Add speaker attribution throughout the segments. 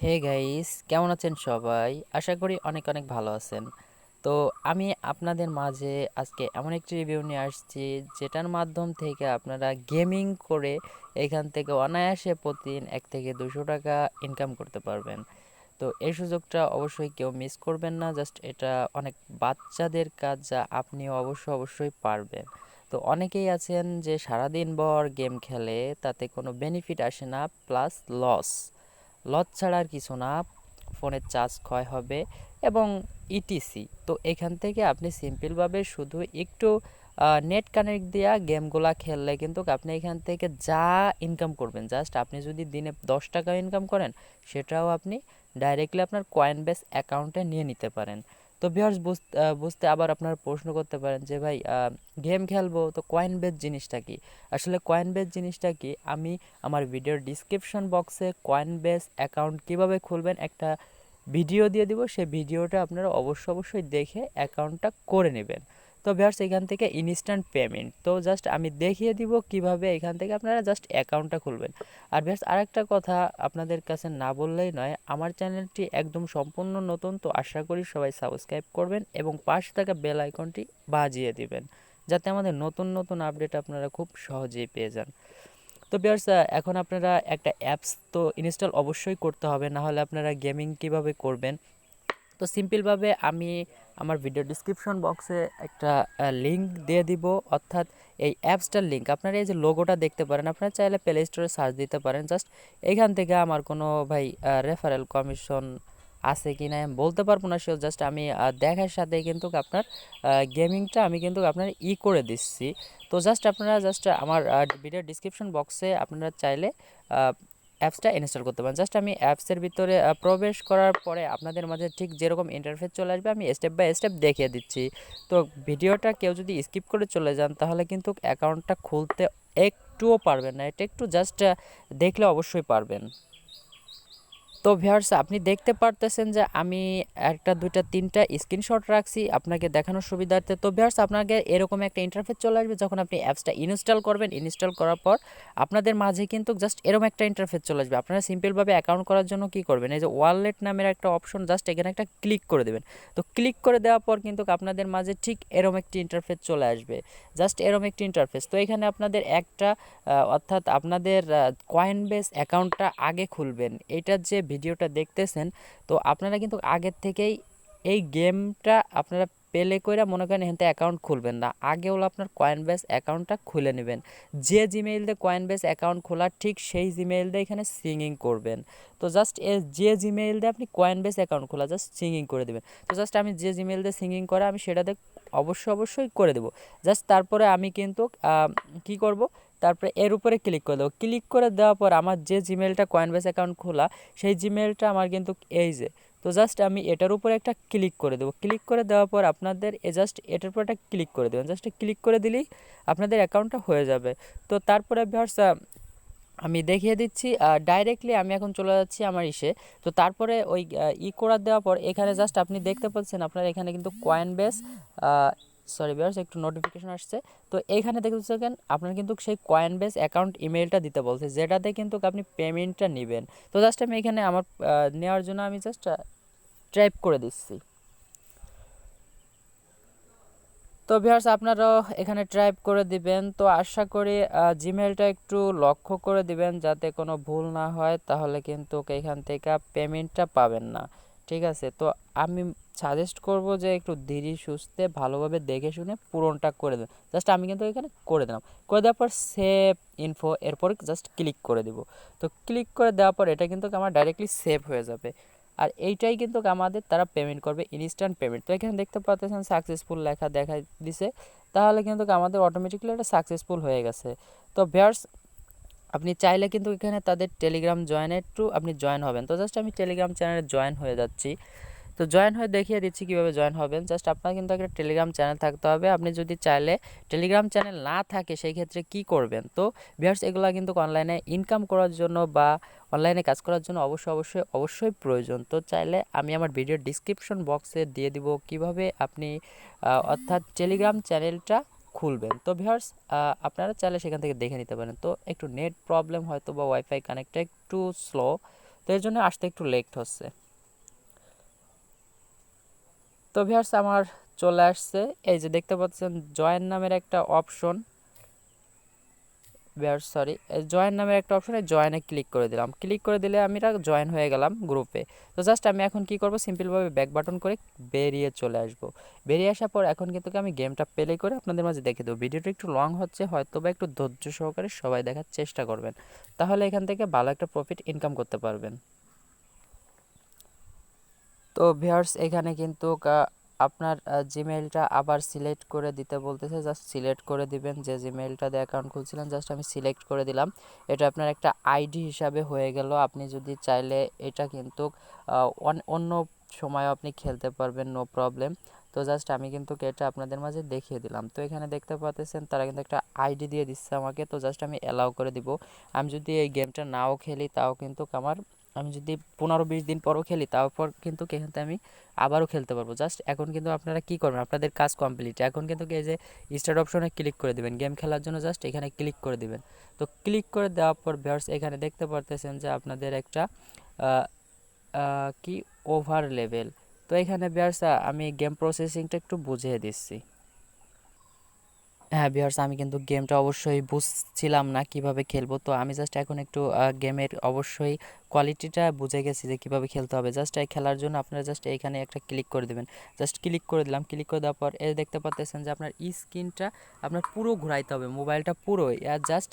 Speaker 1: Hey guys, কেমন আছেন সবাই? আশা করি অনেক অনেক ভালো আছেন। তো আমি আপনাদের মাঝে আজকে এমন একটি রিভিউ নিয়ে আসছি যেটার মাধ্যম থেকে আপনারা গেমিং করে এখান থেকে অনায়াসে প্রতিদিন 1 থেকে 200 টাকা ইনকাম করতে পারবেন। তো এই সুযোগটা অবশ্যই কেউ মিস করবেন না। জাস্ট এটা অনেক বাচ্চাদের কাজ, যা আপনিও অবশ্যই পারবেন। তো অনেকেই আছেন যে সারাদিন ভর গেম খেলে, তাতে কোনো বেনিফিট আসে না, প্লাস লস। লস ছাড়া আর কিছু না, ফোনের চার্জ ক্ষয় হবে এবং ইটিসি। তো এখান থেকে আপনি সিম্পলভাবে শুধু একটু নেট কানেক্ট দিয়া গেমগুলা খেললে কিন্তু আপনি এখান থেকে যা ইনকাম করবেন, জাস্ট আপনি যদি দিনে 10 টাকা ইনকাম করেন, সেটাও আপনি ডাইরেক্টলি আপনার কয়েন বেস অ্যাকাউন্টে নিয়ে নিতে পারেন। তো ভিউয়ার্স, বুঝতে আবার আপনারা প্রশ্ন করতে পারেন যে ভাই, গেম খেলবো তো কয়েন বেস জিনিসটা কি? আসলে কয়েন বেস জিনিসটা কি, আমি আমার ভিডিওর ডিসক্রিপশন বক্সে কয়েন বেস অ্যাকাউন্ট কীভাবে খুলবেন একটা ভিডিও দিয়ে দিব। সেই ভিডিওটা আপনারা অবশ্যই দেখে অ্যাকাউন্টটা করে নেবেন। তো ভিউয়ার্স, এখান থেকে ইনস্ট্যান্ট পেমেন্ট, তো জাস্ট আমি দেখিয়ে দিব কিভাবে এখান থেকে আপনারা জাস্ট অ্যাকাউন্টটা খুলবেন। আর ভিউয়ার্স, আরেকটা কথা আপনাদের কাছে না বললেই নয়, আমার চ্যানেলটি একদম সম্পূর্ণ নতুন, তো আশা করি সবাই সাবস্ক্রাইব করবেন এবং পাশে থাকা বেল আইকনটি বাজিয়ে দিবেন, যাতে আমাদের নতুন নতুন আপডেট আপনারা খুব সহজেই পেয়ে যান। তো ভিউয়ার্স, এখন আপনারা একটা অ্যাপস তো ইনস্টল অবশ্যই করতে হবে, না হলে আপনারা গেমিং কিভাবে করবেন? তো সিম্পলভাবে আমি আমার ভিডিও ডিসক্রিপশন বক্সে একটা লিঙ্ক দিয়ে দিব, অর্থাৎ এই অ্যাপসটার লিঙ্ক। আপনারা এই যে লোগোটা দেখতে পারেন, আপনারা চাইলে প্লে স্টোরে সার্চ দিতে পারেন। জাস্ট এখান থেকে আমার কোনো ভাই রেফারেল কমিশন আছে কি না আমি বলতে পারবো না, সে জাস্ট আমি দেখার সাথে কিন্তু আপনার গেমিংটা আমি কিন্তু আপনার করে দিচ্ছি। তো জাস্ট আপনারা জাস্ট আমার ভিডিও ডিসক্রিপশন বক্সে আপনারা চাইলে অ্যাপসটা ইনস্টল করতে পারেন। জাস্ট আমি অ্যাপসের ভিতরে প্রবেশ করার পরে আপনাদের মাঝে ঠিক যেরকম ইন্টারফেস চলে আসবে, আমি স্টেপ বাই স্টেপ দেখিয়ে দিচ্ছি। তো ভিডিওটা কেউ যদি স্কিপ করে চলে যান, তাহলে কিন্তু অ্যাকাউন্টটা খুলতে একটুও পারবেন না। এটা একটু জাস্ট দেখলে অবশ্যই পারবেন। তো ভিউয়ার্স, আপনি দেখতে পারতেছেন যে আমি একটা দুইটা তিনটা স্ক্রিনশট রাখছি আপনাকে দেখানোর সুবিধার্থে। তো ভিউয়ার্স, আপনাকে এরকম একটা ইন্টারফেস চলে আসবে যখন আপনি অ্যাপসটা ইনস্টল করবেন। ইনস্টল করার পর আপনাদের মাঝে কিন্তু জাস্ট এরকম একটা ইন্টারফেস চলে আসবে। আপনারা সিম্পলভাবে অ্যাকাউন্ট করার জন্য কি করবেন, এই যে ওয়ালেট নামের একটা অপশন, জাস্ট এখানে একটা ক্লিক করে দেবেন। তো ক্লিক করে দেওয়ার পর কিন্তু আপনাদের মাঝে ঠিক এরকম একটি ইন্টারফেস চলে আসবে, জাস্ট এরকম একটি ইন্টারফেস। তো এখানে আপনাদের একটা অর্থাৎ আপনাদের কয়েন বেস অ্যাকাউন্টটা আগে খুলবেন। এইটার যে ভিডিওটা দেখতেছেন, তো আপনারা কিন্তু আগের থেকেই এই গেমটা আপনারা পেলে কইরা মনে করেন এখান থেকে অ্যাকাউন্ট খুলবেন না, আগে হলো আপনার কয়েন বেস অ্যাকাউন্টটা খুলে নেবেন। যে জিমেইল দিয়ে কয়েন বেস অ্যাকাউন্ট খোলা, ঠিক সেই জিমেইল দিয়ে এখানে সিঙ্গিং করবেন। তো জাস্ট যে জিমেইল দিয়ে আপনি কয়েন বেস অ্যাকাউন্ট খোলা, জাস্ট সিঙ্গিং করে দেবেন। তো জাস্ট আমি যে জিমেইল দিয়ে সিঙ্গিং করা, আমি সেটাতে অবশ্যই করে দেবো। জাস্ট তারপরে আমি কিন্তু কি করব, তারপরে এর উপরে ক্লিক করে দেবো। ক্লিক করে দেওয়ার পর আমার যে জিমেলটা কয়েনবেস অ্যাকাউন্ট খোলা, সেই জিমেলটা আমার কিন্তু এই যে। তো জাস্ট আমি এটার উপরে একটা ক্লিক করে দেবো। ক্লিক করে দেওয়ার পর আপনাদের জাস্ট এটার উপর একটা ক্লিক করে দেবেন। জাস্ট ক্লিক করে দিলেই আপনাদের অ্যাকাউন্টটা হয়ে যাবে। তো তারপরে ভিউয়ার্স, আমি দেখিয়ে দিচ্ছি। ডাইরেক্টলি আমি এখন চলে যাচ্ছি আমার ইসে। তো তারপরে ওই করে দেওয়ার পর এখানে জাস্ট আপনি দেখতে পাচ্ছেন, আপনার এখানে কিন্তু কয়েন বেস, সরি ভিউয়ার্স, একটু নোটিফিকেশন আসছে। তো এইখানে দেখতে পাচ্ছেন আপনার কিন্তু সেই কয়েন বেস অ্যাকাউন্ট ইমেলটা দিতে বলছে, যেটাতে কিন্তু আপনি পেমেন্টটা নেবেন। তো জাস্ট আমি এখানে আমার নেওয়ার জন্য আমি জাস্ট টাইপ করে দিচ্ছি। তো ভিউয়ার্স, আপনারাও এখানে টাইপ করে দিবেন। তো আশা করি জিমেলটা একটু লক্ষ্য করে দিবেন যাতে কোনো ভুল না হয়, তাহলে কিন্তু এখান থেকে পেমেন্টটা পাবেন না। ঠিক আছে? তো আমি সাজেস্ট করব যে একটু ধীরে সুস্থে ভালোভাবে দেখে শুনে পূরণটা করে দেবেন। জাস্ট আমি কিন্তু এখানে করে দিলাম। করে দেওয়ার পর সেভ ইনফো, এরপর জাস্ট ক্লিক করে দিব। তো ক্লিক করে দেওয়ার পর এটা কিন্তু আমার ডাইরেক্টলি সেভ হয়ে যাবে। আর এইটাই কিন্তু আমাদের তারা পেমেন্ট করবে, ইনস্ট্যান্ট পেমেন্ট। তো এখানে দেখতে পাচ্ছেন সাকসেসফুল লেখা দেখা দিছে, তাহলে কিন্তু আমাদের অটোমেটিক্যালি এটা সাকসেসফুল হয়ে গেছে। তো ভিউয়ার্স, আপনি চাইলে কিন্তু এখানে তাদের টেলিগ্রাম জয়েনের টু আপনি জয়েন হবেন। তো জাস্ট আমি টেলিগ্রাম চ্যানেলে জয়েন হয়ে যাচ্ছি। তো জয়েন হয়ে দেখিয়ে দিচ্ছি কীভাবে জয়েন হবেন। জাস্ট আপনার কিন্তু একটা টেলিগ্রাম চ্যানেল থাকতে হবে। আপনি যদি চাইলে টেলিগ্রাম চ্যানেল না থাকে, সেই ক্ষেত্রে কি করবেন? তো ভিউয়ার্স, এগুলা কিন্তু অনলাইনে ইনকাম করার জন্য বা অনলাইনে কাজ করার জন্য অবশ্যই প্রয়োজন। তো চাইলে আমি আমার ভিডিওর ডিসক্রিপশন বক্সে দিয়ে দিব কিভাবে আপনি অর্থাৎ টেলিগ্রাম চ্যানেলটা খুলবেন। তো ভিউয়ার্স, আপনারা চাইলে সেখান থেকে দেখে নিতে পারেন। তো একটু নেট প্রবলেম হয়তো বা ওয়াইফাই কানেক্টটা একটু স্লো, তো এর জন্য আসতে একটু লেট হচ্ছে। তো ভিউয়ার্স আমার চলে আসছে, এই যে দেখতে পাচ্ছেন জয়েন নামের একটা অপশন, সরি, জয়েন নামের একটা অপশনে জয়েনে ক্লিক করে দিলাম। ক্লিক করে দিলে আমি জয়েন হয়ে গেলাম গ্রুপে। তো জাস্ট আমি এখন কি করব, সিম্পলভাবে ব্যাক বাটন করে বেরিয়ে চলে আসব। বেরিয়ে আসার পর এখন কিন্তু আমি গেমটা প্লে করে আপনাদের মাঝে দেখে দেবো। ভিডিওটা একটু লং হচ্ছে, হয়তো বা একটু ধৈর্য সহকারে সবাই দেখার চেষ্টা করবেন, তাহলে এখান থেকে ভালো একটা প্রফিট ইনকাম করতে পারবেন। তো ভিউয়ার্স এখানে কিন্তু আপনার জিমেইলটা আবার সিলেক্ট করে দিতে বলতেছে, জাস্ট সিলেক্ট করে দিবেন। যে জিমেইলটা দিয়ে অ্যাকাউন্ট খুলছিলেন জাস্ট আমি সিলেক্ট করে দিলাম। এটা আপনার একটা আইডি হিসাবে হয়ে গেল। আপনি যদি চাইলে এটা কিন্তু অন্য সময়ও আপনি খেলতে পারবেন, নো প্রবলেম। তো জাস্ট আমি কিন্তু এটা আপনাদের মাঝে দেখিয়ে দিলাম। তো এখানে দেখতে পাচ্ছেন তারা কিন্তু একটা আইডি দিয়ে দিচ্ছে আমাকে। তো জাস্ট আমি অ্যালাউ করে দিব। আমি যদি এই গেমটা নাও খেলি তাও কিন্তু আমি যদি 15-20 দিন পরও খেলি তারপর কিন্তু এখান থেকে আমি আবারও খেলতে পারবো। জাস্ট এখন কিন্তু আপনারা কি করবেন, আপনাদের কাজ কমপ্লিট। এখন কিন্তু এই যে স্টার্ট অপশনে ক্লিক করে দিবেন, গেম খেলার জন্য জাস্ট এখানে ক্লিক করে দিবেন। তো ক্লিক করে দেওয়ার পর ভিউয়ার্স এখানে দেখতে পারতেছেন যে আপনাদের একটা কি ওভার লেভেল। তো এখানে ভিউয়ার্স আমি গেম প্রসেসিংটা একটু বুঝিয়ে দিচ্ছি। হ্যাঁ ভিউয়ার্স, আমি কিন্তু গেমটা অবশ্যই বুঝছিলাম না কিভাবে খেলবো। তো আমি জাস্ট এখন একটু গেমের অবশ্যই কোয়ালিটিটা বুঝে গেছি যে কিভাবে খেলতে হবে। জাস্ট এই খেলার জন্য আপনারা জাস্ট এইখানে একটা ক্লিক করে দেবেন। জাস্ট ক্লিক করে দিলাম। ক্লিক করে দেওয়ার পর এই দেখতে পাচ্ছেন যে আপনার স্ক্রিনটা আপনার পুরো ঘুরাইতে হবে, মোবাইলটা পুরোই, আর জাস্ট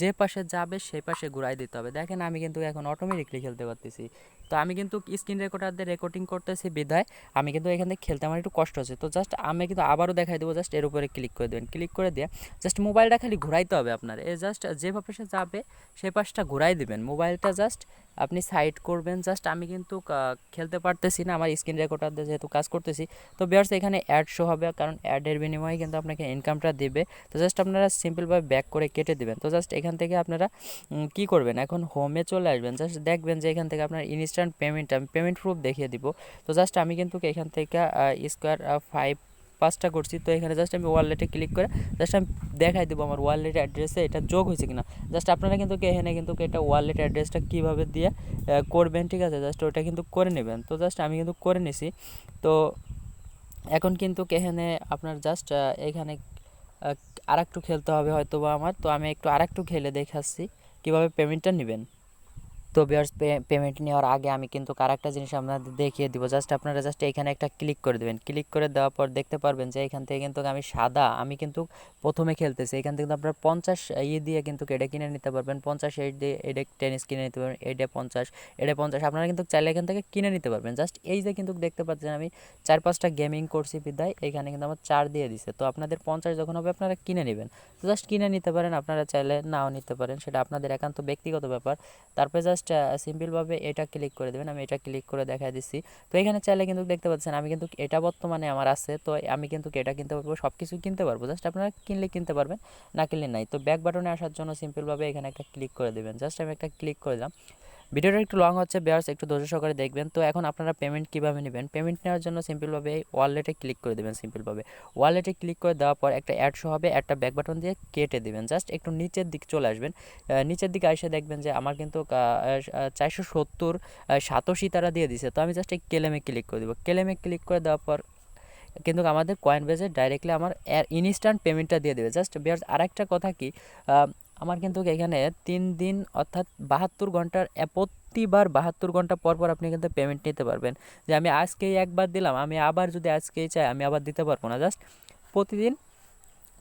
Speaker 1: যে পাশে যাবে সেই পাশে ঘুরাই দিতে হবে। দেখেন আমি কিন্তু এখন অটোমেটিকলি খেলতে পারতেছি। তো আমি কিন্তু স্ক্রিন রেকর্ডার দিয়ে রেকর্ডিং করতেছি বিধায় আমি কিন্তু এখান থেকে খেলতে আমার একটু কষ্ট হচ্ছে। তো জাস্ট আমি কিন্তু আবারও দেখাই দেবো, জাস্ট এর উপরে ক্লিক করে দেবেন। ক্লিক করে দিয়ে জাস্ট মোবাইলটা খালি ঘুরাইতে হবে আপনার, এ জাস্ট যে পাশে যাবে সেই পাশটা ঘুরাই দিবেন। মোবাইলটা জাস্ট আপনি সাইড করবেন। জাস্ট আমি কিন্তু খেলতে পারতেছি না, আমার স্ক্রিন রেকর্ডার দিয়ে যেহেতু কাজ করতেছি। তো ভিউয়ার্স এখানে অ্যাড শো হবে, কারণ অ্যাডের বিনিময়ে কিন্তু আপনাকে ইনকামটা দেবে। তো জাস্ট আপনারা সিম্পলভাবে ব্যাক করে কেটে দেবেন। তো জাস্ট এখান থেকে আপনারা কি করবেন, এখন হোমে চলে আসবেন। জাস্ট দেখবেন যে এখান থেকে আপনার ইনস্ট্যান্ট পেমেন্ট, আমি পেমেন্ট প্রুফ দেখিয়ে দিব। তো জাস্ট আমি কিন্তু এখান থেকে স্কোয়ার 5 করছি। তো এখানে জাস্ট আমি ওয়ালেটে ক্লিক করে জাস্ট আমি দেখাই দেবো আমার ওয়ালেট অ্যাড্রেসে এটা যোগ হয়েছে কিনা। জাস্ট আপনারা কিন্তু এখানে কিন্তু এটা ওয়ালেট অ্যাড্রেসটা কীভাবে দিয়ে করবেন, ঠিক আছে, জাস্ট ওটা কিন্তু করে নেবেন। তো জাস্ট আমি কিন্তু করে নিছি। তো এখন কিন্তু এখানে আপনার জাস্ট এখানে আরেকটু খেলতে হবে হয়তো বা আমার। তো আমি একটু আরেকটু খেলে দেখাচ্ছি কীভাবে পেমেন্টটা নেবেন। তো ভিউয়ার্স পেমেন্ট নেওয়ার আগে আমি কিন্তু আরেকটা জিনিস আপনাদের দেখিয়ে দিব। জাস্ট আপনারা জাস্ট এখানে একটা ক্লিক করে দেবেন। ক্লিক করে দেওয়ার পর দেখতে পারবেন যে এখান থেকে কিন্তু আমি কিন্তু প্রথমে খেলতেছি। এখান থেকে আপনারা 50 দিয়ে কিন্তু এটা কিনে নিতে পারবেন। 50 এইট দিয়ে এটা টেনিস কিনে নিতে পারবেন। এটা 50, এটা 50 আপনারা কিন্তু চাইলে এখান থেকে কিনে নিতে পারবেন। জাস্ট এই যে কিন্তু দেখতে পাচ্ছেন আমি 4-5টা গেমিং করছি বিদায় এখানে কিন্তু আমার 4 দিয়ে দিছে। তো আপনাদের 50 যখন হবে আপনারা কিনে নেবেন। তো জাস্ট কিনে নিতে পারেন, আপনারা চাইলে নাও নিতে পারেন, সেটা আপনাদের একান্ত ব্যক্তিগত ব্যাপার। তারপরে জাস্ট সিম্পলভাবে এটা ক্লিক করে দেবেন। আমি এটা ক্লিক করে দেখা দিচ্ছি। তো এখানে চাইলে কিন্তু দেখতে পাচ্ছেন আমি কিন্তু এটা বর্তমানে আমার আছে। তো আমি কিন্তু এটা কিনতে পারবো, সব কিছু কিনতে পারবো। জাস্ট আপনারা কিনলে কিনতে পারবেন, না কিনলে নাই। তো ব্যাক বাটনে আসার জন্য সিম্পলভাবে এখানে একটা ক্লিক করে দেবেন। জাস্ট আমি একটা ক্লিক করে দিলাম। ভিডিওটা একটু লং হচ্ছে ভিউয়ার্স, একটু ধৈর্য সহকারে দেখবেন। তো এখন আপনারা পেমেন্ট কীভাবে নেবেন, পেমেন্ট নেওয়ার জন্য সিম্পলভাবে ওয়ালেটে ক্লিক করে দেবেন। সিম্পলভাবে ওয়ালেটে ক্লিক করে দেওয়ার পর একটা অ্যাড শো হবে, একটা ব্যাক বাটন দিয়ে কেটে দেবেন। জাস্ট একটু নিচের দিকে চলে আসবেন। নিচের দিকে এসে দেখবেন যে আমার কিন্তু 470 সাতোশি তারা দিয়ে দিছে। তো আমি জাস্ট এই ক্লেমে ক্লিক করে দেবো। ক্লেমে ক্লিক করে দেওয়ার পর কিন্তু আমাদের কয়েন বেজে ডাইরেক্টলি আমার ইনস্ট্যান্ট পেমেন্টটা দিয়ে দেবে। জাস্ট ভিউয়ার্স আরেকটা কথা কি, আমার কিন্তু এখানে 3 দিন অর্থাৎ 72 ঘন্টার প্রতিবার 72 ঘন্টা পর পর আপনি কিন্তু পেমেন্ট নিতে পারবেন। যে আমি আজকেই একবার দিলাম, আমি আবার যদি আজকেই চাই আমি আবার দিতে পারবো না। জাস্ট প্রতিদিন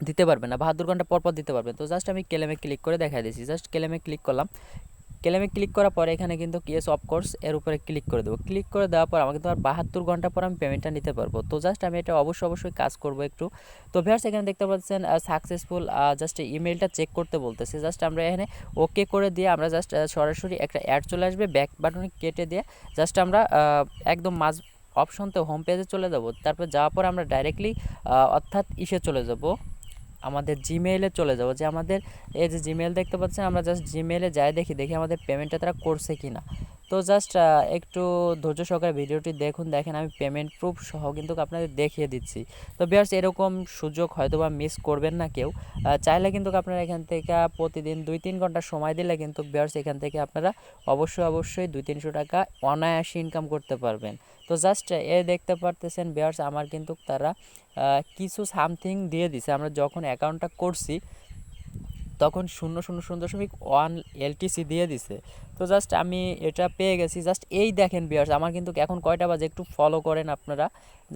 Speaker 1: দিতে পারবেন না, 72 ঘন্টা পর পর দিতে পারবেন। তো জাস্ট আমি ক্লেমে ক্লিক করে দেখাই দিয়েছি। জাস্ট ক্লেমে ক্লিক করলাম। ক্লেমে ক্লিক করার পরে এখানে কিন্তু ইয়েস অফকোর্স এর উপরে ক্লিক করে দেবো। ক্লিক করে দেওয়ার পর আমাকে তো আর 72 ঘন্টা পর আমি পেমেন্টটা নিতে পারবো। তো জাস্ট আমি এটা অবশ্যই কাজ করবো একটু। তো ভিউয়ার্স এখানে দেখতে পাচ্ছেন সাকসেসফুল, জাস্ট ইমেলটা চেক করতে বলতেছে। জাস্ট আমরা এখানে ওকে করে দিয়ে আমরা জাস্ট সরাসরি একটা অ্যাড চলে আসবে, ব্যাক বাটনে কেটে দিয়ে জাস্ট আমরা একদম অপশনতে হোম পেজে চলে যাব। তারপর যাওয়ার পর আমরা ডাইরেক্টলি অর্থাৎ চলে যাব, আমাদের জিমেইলে চলে যাব। যে আমাদের এই যে জিমেইল দেখতে পাচ্ছেন, আমরা জাস্ট জিমেইলে যাই দেখি আমাদের পেমেন্টটা তারা করছে কি না। তো জাস্ট একটু ধৈর্য সহকারে ভিডিওটি দেখেন আমি পেমেন্ট প্রুফ সহ কিন্তু আপনাদের দেখিয়ে দিচ্ছি। তো ভিউয়ার্স এরকম সুযোগ হয়তোবা মিস করবেন না কেউ। চাইলে কিন্তু আপনারা এখান থেকে প্রতিদিন 2-3 ঘন্টা সময় দিলে কিন্তু ভিউয়ার্স এখান থেকে আপনারা অবশ্যই 200-300 টাকা অনায়াসে ইনকাম করতে পারবেন। তো জাস্ট দেখতে পারতেছেন ভিউয়ার্স আমার কিন্তু তারা কিছু সামথিং দিয়ে দিছে। আমরা যখন অ্যাকাউন্টটা করছি তখন 0.0.1 এলটিসি দিয়ে দিছে। তো জাস্ট আমি এটা পেয়ে গেছি। জাস্ট এই দেখেন ভিউয়ার্স আমার কিন্তু এখন কয়টা বাজে একটু ফলো করেন আপনারা।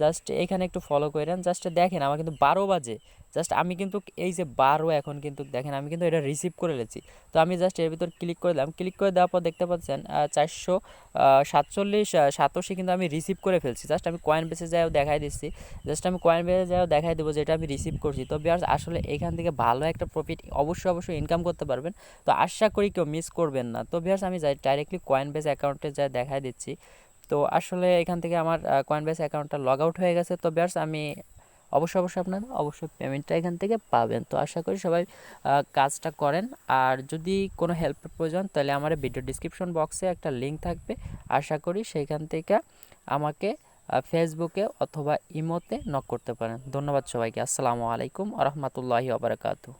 Speaker 1: জাস্ট এইখানে একটু ফলো করেন। জাস্ট দেখেন আমার কিন্তু 12 বাজে। জাস্ট আমি কিন্তু এই যে 12 এখন কিন্তু দেখেন আমি কিন্তু এটা রিসিভ করে নিয়েছি। তো আমি জাস্ট এর ভিতর ক্লিক করে দিলাম। ক্লিক করে দেওয়ার পর দেখতে পাচ্ছেন 447 কিন্তু আমি রিসিভ করে ফেলছি। জাস্ট আমি কয়েন বেসে যাইও দেখাই দিচ্ছি। জাস্ট আমি কয়েন বেসে যাইও দেখাই দেবো যেটা আমি রিসিভ করছি। তো ভিউয়ার্স আসলে এখান থেকে ভালো একটা প্রফিট অবশ্যই ইনকাম করতে পারবেন। তো আশা করি কেউ মিস করবেন না। তো ভিউয়ার্স আমি যাই ডাইরেক্টলি কয়েন বেস অ্যাকাউন্টে যাই দেখাই দিচ্ছি। তো আসলে এখান থেকে আমার কয়েন বেস অ্যাকাউন্টটা লগ আউট হয়ে গেছে। তো ভিউয়ার্স আমি আপনারা পেমেন্টটা এখান থেকে পাবেন। তো আশা করি সবাই কাজটা করেন। আর যদি কোনো হেল্পের প্রয়োজন তাহলে আমার ভিডিও ডিসক্রিপশন বক্সে একটা লিঙ্ক থাকবে। আশা করি সেইখান থেকে আমাকে ফেসবুকে অথবা ইমোতে নক করতে পারেন। ধন্যবাদ সবাইকে। আসসালামু আলাইকুম ওয়া রাহমাতুল্লাহি ওয়া বারাকাতুহু।